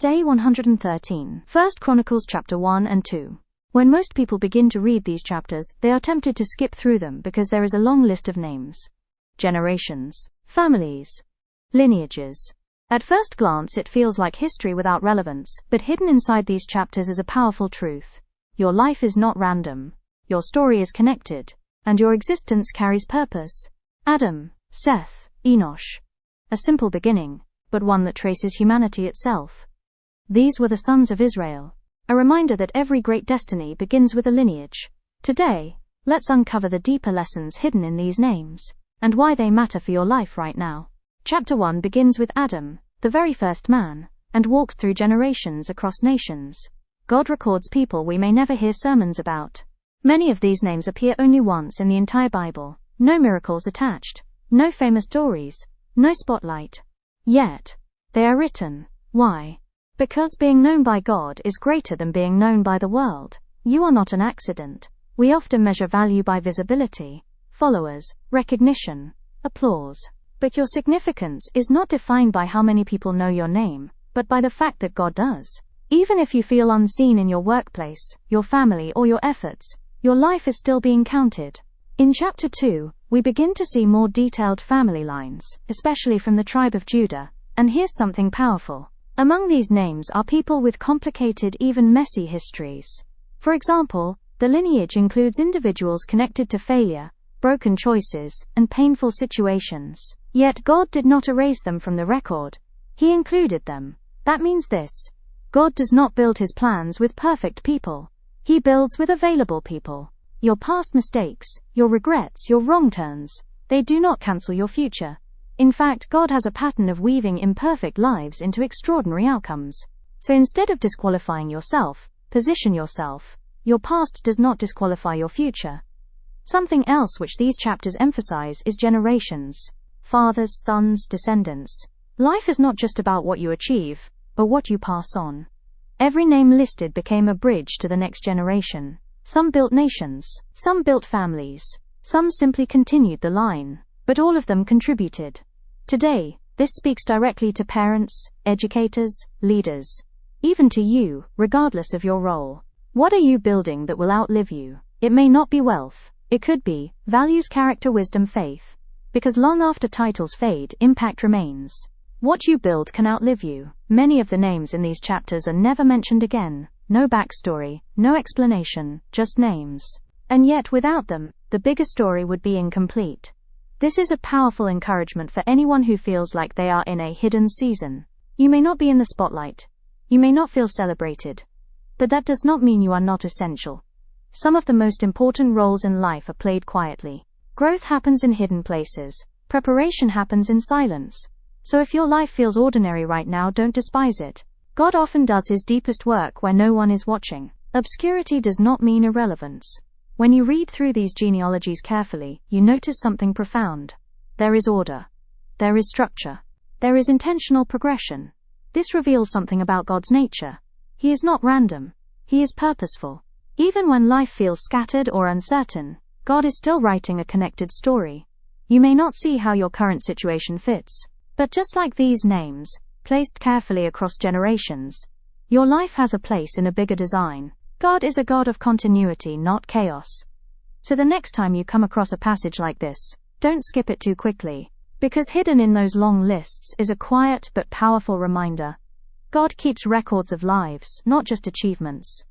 Day 113. 1 Chronicles chapter 1 and 2. When most people begin to read these chapters, they are tempted to skip through them because there is a long list of names, generations, families, lineages. At first glance it feels like history without relevance, but hidden inside these chapters is a powerful truth. Your life is not random. Your story is connected, and your existence carries purpose. Adam, Seth, Enosh. A simple beginning, but one that traces humanity itself. These were the sons of Israel. A reminder that every great destiny begins with a lineage. Today, let's uncover the deeper lessons hidden in these names, and why they matter for your life right now. Chapter 1 begins with Adam, the very first man, and walks through generations across nations. God records people we may never hear sermons about. Many of these names appear only once in the entire Bible. No miracles attached. No famous stories. No spotlight. Yet, they are written. Why? Because being known by God is greater than being known by the world. You are not an accident. We often measure value by visibility, followers, recognition, applause. But your significance is not defined by how many people know your name, but by the fact that God does. Even if you feel unseen in your workplace, your family, or your efforts, your life is still being counted. In chapter 2, we begin to see more detailed family lines, especially from the tribe of Judah, and here's something powerful. Among these names are people with complicated, even messy histories. For example, the lineage includes individuals connected to failure, broken choices, and painful situations. Yet God did not erase them from the record. He included them. That means this: God does not build his plans with perfect people. He builds with available people. Your past mistakes, your regrets, your wrong turns, they do not cancel your future. In fact, God has a pattern of weaving imperfect lives into extraordinary outcomes. So instead of disqualifying yourself, position yourself. Your past does not disqualify your future. Something else which these chapters emphasize is generations. Fathers, sons, descendants. Life is not just about what you achieve, but what you pass on. Every name listed became a bridge to the next generation. Some built nations, some built families, some simply continued the line, but all of them contributed. Today, this speaks directly to parents, educators, leaders, even to you, regardless of your role. What are you building that will outlive you? It may not be wealth. It could be values, character, wisdom, faith. Because long after titles fade, impact remains. What you build can outlive you. Many of the names in these chapters are never mentioned again. No backstory, no explanation, just names. And yet without them, the bigger story would be incomplete. This is a powerful encouragement for anyone who feels like they are in a hidden season. You may not be in the spotlight. You may not feel celebrated. But that does not mean you are not essential. Some of the most important roles in life are played quietly. Growth happens in hidden places. Preparation happens in silence. So if your life feels ordinary right now, don't despise it. God often does his deepest work where no one is watching. Obscurity does not mean irrelevance. When you read through these genealogies carefully, you notice something profound. There is order. There is structure. There is intentional progression. This reveals something about God's nature. He is not random. He is purposeful. Even when life feels scattered or uncertain, God is still writing a connected story. You may not see how your current situation fits, but just like these names, placed carefully across generations, your life has a place in a bigger design. God is a God of continuity, not chaos. So the next time you come across a passage like this, don't skip it too quickly, because hidden in those long lists is a quiet but powerful reminder. God keeps records of lives, not just achievements.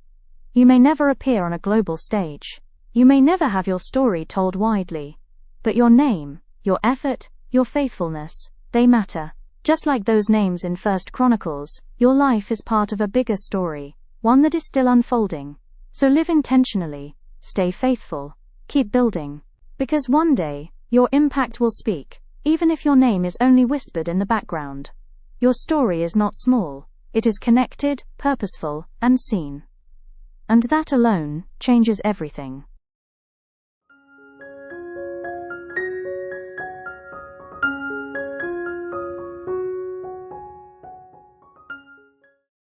You may never appear on a global stage. You may never have your story told widely. But your name, your effort, your faithfulness, they matter. Just like those names in 1 Chronicles, your life is part of a bigger story, one that is still unfolding. So live intentionally, stay faithful, keep building. Because one day, your impact will speak, even if your name is only whispered in the background. Your story is not small. It is connected, purposeful, and seen. And that alone changes everything.